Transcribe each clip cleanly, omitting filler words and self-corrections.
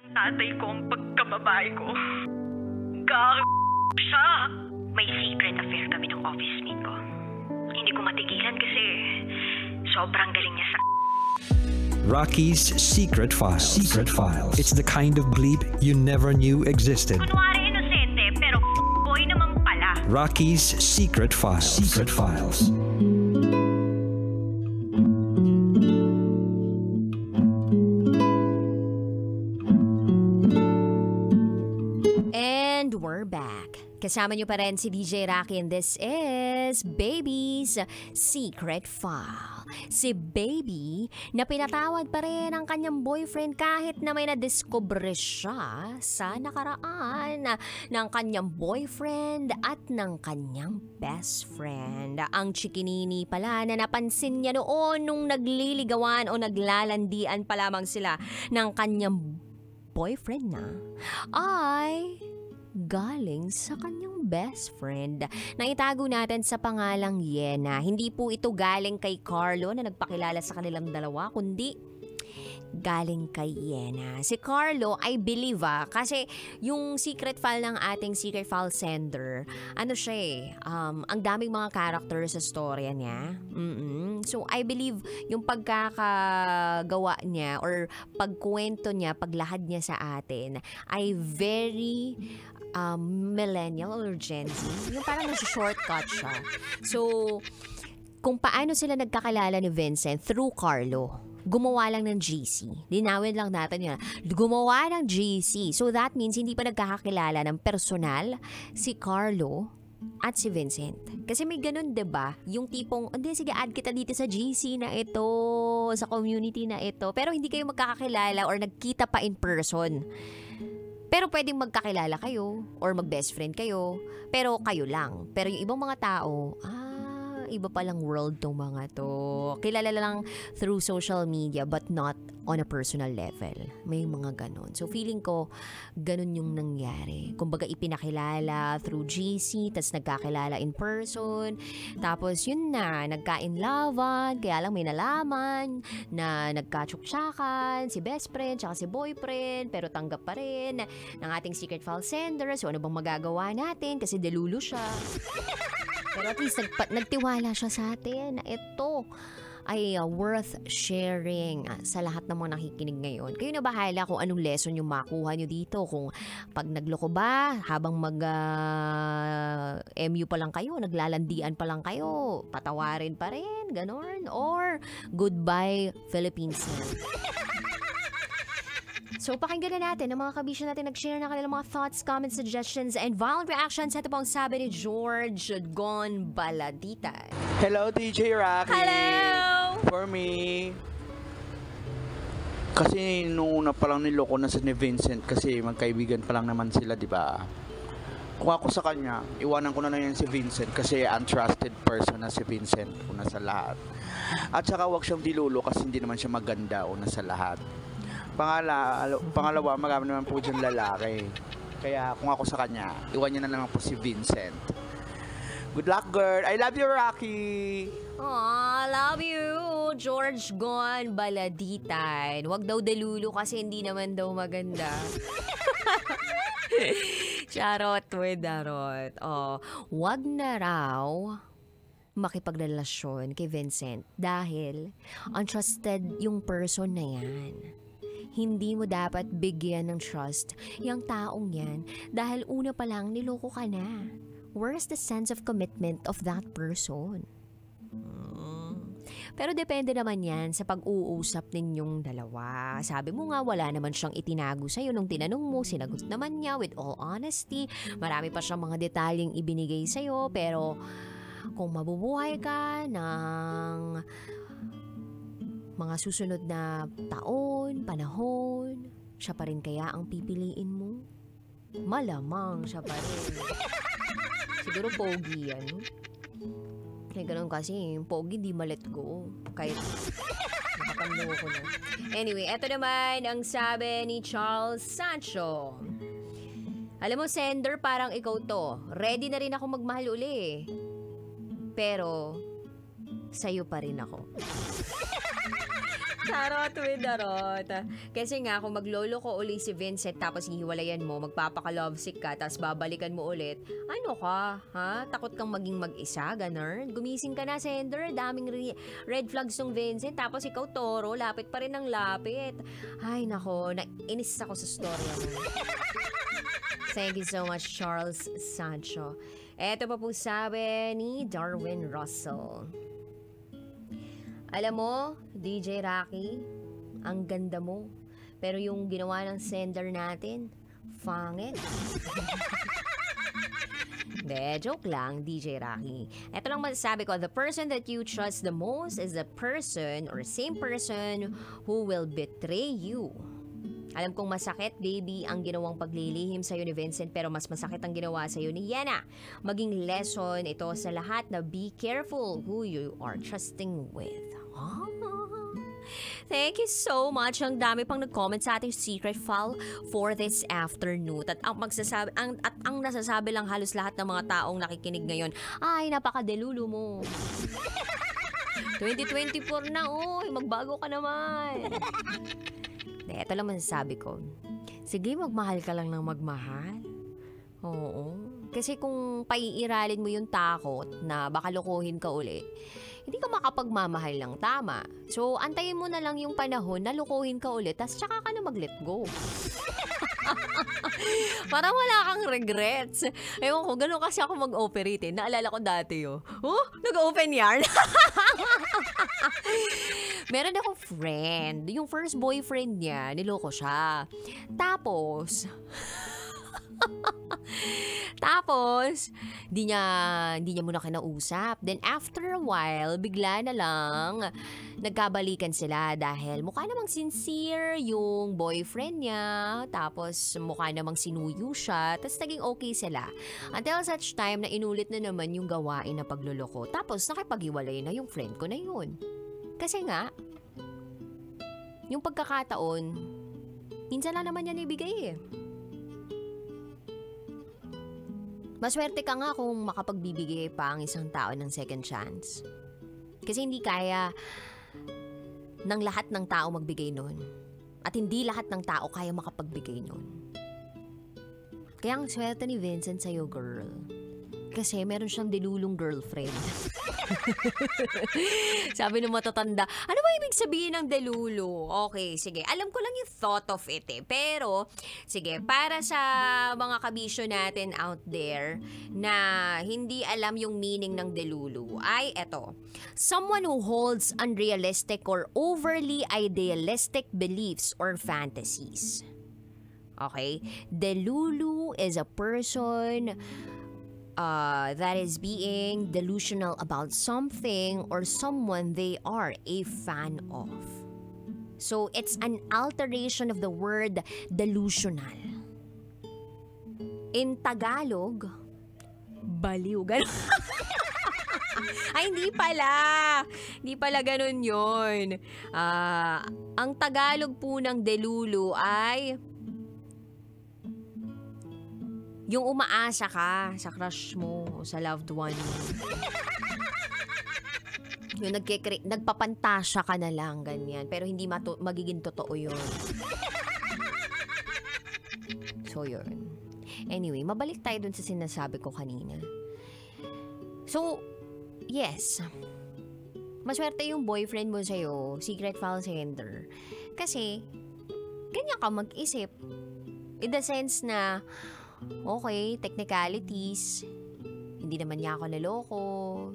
Tatay ko ang pagkababae ko. Siya. May secret affair kami ng office mate ko. Hindi ko matigilan kasi sobrang galing niya sa... Rocky's Secret Files. Secret Files. It's the kind of bleep you never knew existed. Kunwari inosente, pero boy naman pala. Rocky's Secret Files. Secret Files. And we're back. Kasama niyo pa rin si DJ Rocky and this is Baby's Secret File. Si Baby na pinatawad pa rin ang kanyang boyfriend kahit na may nadiskubre siya sa nakaraan ng kanyang boyfriend at ng kanyang best friend. Ang chikinini pala na napansin niya noon nung nagliligawan o naglalandian pa lamang sila ng kanyang boyfriend na ay galing sa kanyang best friend na itago natin sa pangalang Yena. Hindi po ito galing kay Carlo na nagpakilala sa kanilang dalawa, kundi galing kay Yena. Si Carlo, I believe kasi yung secret file ng ating secret file sender, ano siya ang daming mga characters sa storya niya. So I believe yung pagkakagawa niya or pagkwento niya, paglahad niya sa atin ay very millennial or Gen Z. Yung parang nasa-shortcut siya. So, kung paano sila nagkakilala ni Vincent through Carlo, gumawa lang ng GC. Linawin lang natin yun. Gumawa ng GC. So, that means hindi pa nagkakakilala ng personal si Carlo at si Vincent. Kasi may ganun, 'di ba? Yung tipong, hindi, sige, add kita dito sa GC na ito, sa community na ito. Pero hindi kayo magkakakilala or nagkita pa in person. Pero pwedeng magkakilala kayo or mag-best friend kayo. Pero kayo lang. Pero yung ibang mga tao, iba palang world tong mga to. Kilala lang through social media but not on a personal level. May mga ganun. So feeling ko, ganun yung nangyari. Kumbaga ipinakilala through GC, tas nagkakilala in person. Tapos yun na, nagka-inlovean, kaya lang may nalaman na nagka-tsuktsakan, si best friend, tsaka si boyfriend, pero tanggap pa rin ng ating secret file sender. So ano bang magagawa natin? Kasi delulu siya. Pero at least nagtiwala siya sa atin na ito ay worth sharing sa lahat ng mga nakikinig ngayon. Kayo na bahala kung anong lesson yung makuha nyo dito. Kung pag nagloko ba, habang MU pa lang kayo, naglalandian pa lang kayo, patawarin pa rin, ganon. Or goodbye Philippines na. So, pakinggan na natin ang mga kabisyo natin nag-share na kanilang mga thoughts, comments, suggestions, and violent reactions. Ito po ang sabi ni George Gon Baladita. Hello, DJ Rocky. Hello! For me, kasi nung una pa lang niloko na si Vincent kasi magkaibigan pa lang naman sila, di ba? Kung ako sa kanya, iwanan ko na yan si Vincent kasi untrusted person na si Vincent una sa lahat. At saka wag siyang dilulo kasi hindi naman siya maganda una sa lahat. Pangalawa, marami naman po dyan lalaki. Kaya kung ako sa kanya, iwan niya na naman po si Vincent. Good luck, girl. I love you, Rocky. Aw, love you, George Gon Baladitan. Wag daw delulu kasi hindi naman daw maganda. Charot with darot. Wag na raw makipagrelasyon kay Vincent dahil untrusted yung person na yan. Hindi mo dapat bigyan ng trust yung taong yan dahil una pa lang niloko ka na. Where's the sense of commitment of that person? Pero depende naman yan sa pag-uusap ninyong dalawa. Sabi mo nga wala naman siyang itinago sa'yo nung tinanong mo, sinagot naman niya with all honesty. Marami pa siyang mga detalyeng ibinigay sa'yo pero kung mabubuhay ka ng mga susunod na taon, panahon, siya pa rin kaya ang pipiliin mo? Malamang siya pa rin. Siguro pogi yan. Kaya ganun kasi, pogi di ma-let go. Kahit nakapanlo ko na. Anyway, eto naman ang sabi ni Charles Sancho. Alam mo, sender, parang ikaw to. Ready na rin ako magmahal uli. Pero, sa'yo pa rin ako. Charot with darot. Kasi nga, kung maglolo ko uli si Vincent tapos hihiwalayan mo, magpapaka-lovesick ka, tapos babalikan mo ulit, ano ka? Ha? Takot kang maging mag-isa, ganun? Gumising ka na, sender. Daming red flags ng Vincent. Tapos ikaw, Toro, lapit pa rin ng lapit. Ay, nako. Nainis ako sa storya mo. Thank you so much, Charles Sancho. Eto pa po sabi ni Darwin Russell. Alam mo, DJ Rocky, ang ganda mo. Pero yung ginawa ng sender natin, fangit. De, joke lang, DJ Rocky. Ito lang masasabi ko, the person that you trust the most is the person or same person who will betray you. Alam kong masakit, baby, ang ginawang paglilihim sa'yo ni Vincent, pero mas masakit ang ginawa sa'yo ni Yena. Maging lesson ito sa lahat na be careful who you are trusting with. Thank you so much. Ang dami pang nag-comment sa ating secret file for this afternoon. At ang nasasabi lang halos lahat ng mga taong nakikinig ngayon, ay, napaka-delulu mo. 2024 na, magbago ka naman. Ito lang masasabi ko. Sige, magmahal ka lang ng magmahal. Oo. Kasi kung paiiralin mo yung takot na baka lokohin ka uli, hindi ka makapagmamahal ng tama. So, antayin mo na lang yung panahon na lokohin ka ulit, tas tsaka ka na mag-let go. Parang wala kang regrets. Ewan ko, gano'n kasi ako mag-operate. Naalala ko dati nag-open yarn. Meron akong friend. Yung first boyfriend niya, niloko siya. Tapos, di niya muna kinausap. Then after a while, bigla na lang nagkabalikan sila dahil mukha namang sincere yung boyfriend niya. Tapos mukha namang sinuyo siya. Tapos naging okay sila. Until such time na inulit na naman yung gawain na pagluloko. Tapos nakipag-iwalay na yung friend ko na yun. Kasi nga, yung pagkakataon, minsan lang naman yan ibigay eh. Maswerte ka nga kung makapagbibigay pa ang isang tao ng second chance. Kasi hindi kaya ng lahat ng tao magbigay nun. At hindi lahat ng tao kaya makapagbigay nun. Kaya ang swerte ni Vincent sa'yo, girl. Kasi meron siyang dilulong girlfriend. Sabi ng matatanda, ano ba ibig sabihin ng delulo? Okay, sige. Alam ko lang yung thought of it eh. Pero, sige, para sa mga kabisyo natin out there na hindi alam yung meaning ng delulo, ay eto. Someone who holds unrealistic or overly idealistic beliefs or fantasies. Okay? Delulu is a person that is being delusional about something or someone they are a fan of. So, it's an alteration of the word delusional. In Tagalog, baliw. Ay, hindi pala. Hindi pala ganun yun. Ang Tagalog po ng delulu ay yung umaasa ka sa crush mo o sa loved one mo. Yung nagpapantasya ka na lang, ganyan. Pero hindi magiging totoo yun. So, yun. Anyway, mabalik tayo dun sa sinasabi ko kanina. So, yes. Maswerte yung boyfriend mo sa'yo, secret file sender. Kasi, ganyan ka mag-isip. In the sense na, okay, technicalities, hindi naman niya ako naloko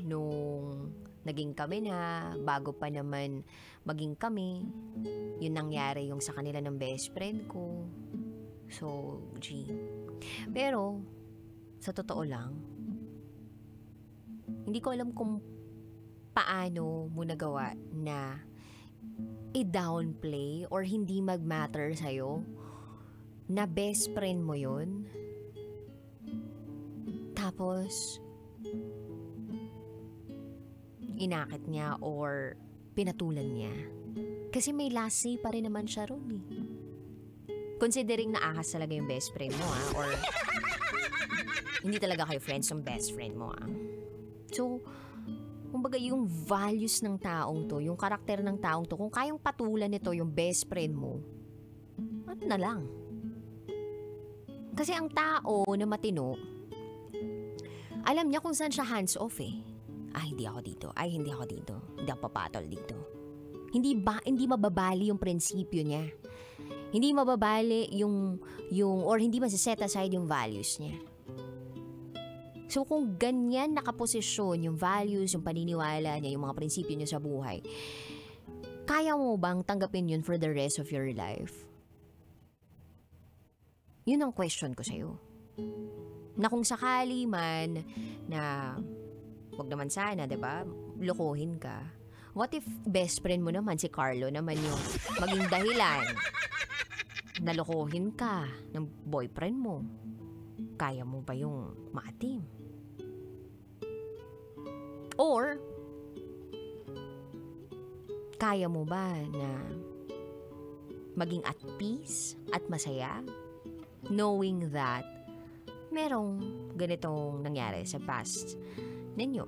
nung naging kami na, bago pa naman maging kami. Yun nangyari yung sa kanila ng best friend ko. So, Pero, sa totoo lang, hindi ko alam kung paano mo nagawa na i-downplay or hindi mag-matter sa'yo na best friend mo yun. Tapos, inakit niya or pinatulan niya. Kasi may last say pa rin naman siya ron eh. Considering na ahas talaga yung best friend mo or hindi talaga kayo friends yung best friend mo So, Kumbaga yung values ng taong to, yung karakter ng taong to, kung kayang patulan nito yung best friend mo, ano na lang. Kasi ang tao na matino, alam niya kung saan siya hands off eh. Ay, hindi ako dito. Ay, hindi ako dito. Hindi ako papatol dito. Hindi mababali yung prinsipyo niya. Hindi mababali or hindi masiset aside yung values niya. So kung ganyan nakaposisyon yung values, yung paniniwala niya, yung mga prinsipyo niya sa buhay, kaya mo bang tanggapin yun for the rest of your life? Yun ang question ko sa'yo. Na kung sakali man na wag naman sana, diba? Lokohin ka. What if best friend mo naman, si Carlo naman yung maging dahilan na lokohin ka ng boyfriend mo? Kaya mo ba yung maatim? Or, kaya mo ba na maging at peace at masaya knowing that merong ganitong nangyari sa past ninyo?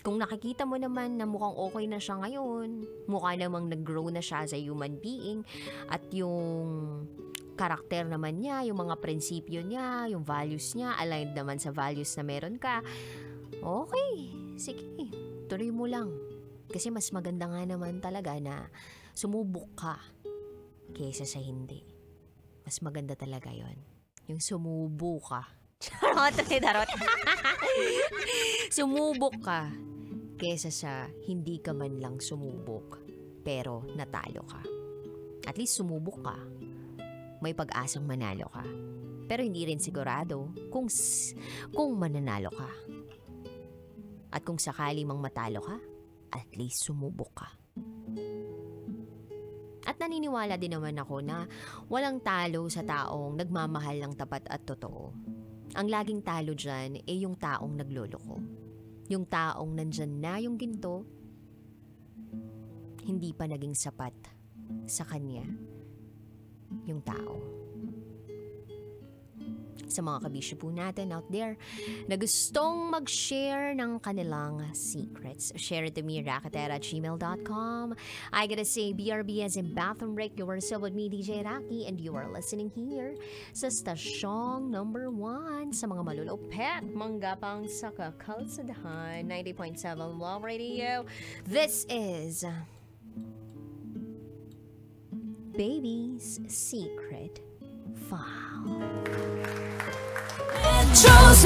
Kung nakikita mo naman na mukhang okay na siya ngayon, mukha namang nag-grow na siya as a human being, at yung karakter naman niya, yung mga prinsipyo niya, yung values niya, aligned naman sa values na meron ka, okay, sige, tuloy mo lang. Kasi mas maganda nga naman talaga na sumubok ka kaysa sa hindi. Mas maganda talaga yon, yung sumubok ka. Charot. Sumubok ka kesa sa hindi ka man lang sumubok pero natalo ka. At least sumubok ka, may pag-asang manalo ka. Pero hindi rin sigurado kung mananalo ka. At kung sakali mang matalo ka, at least sumubok ka. At naniniwala din naman ako na walang talo sa taong nagmamahal ng tapat at totoo. Ang laging talo dyan ay yung taong nagloloko. Yung taong nandyan na yung ginto, hindi pa naging sapat sa kanya yung tao. Sa mga kabisyo po natin out there na gustong mag-share ng kanilang secrets, share it to me, rakatera@gmail.com. I gotta say, BRB as in Bathroom Break. You are still with me, DJ Rocky, and you are listening here sa stasyong number 1 sa mga malulupet, manggapang sa kakalsadahan, 90.7 Love Radio. This is Baby's Secret File. Metro's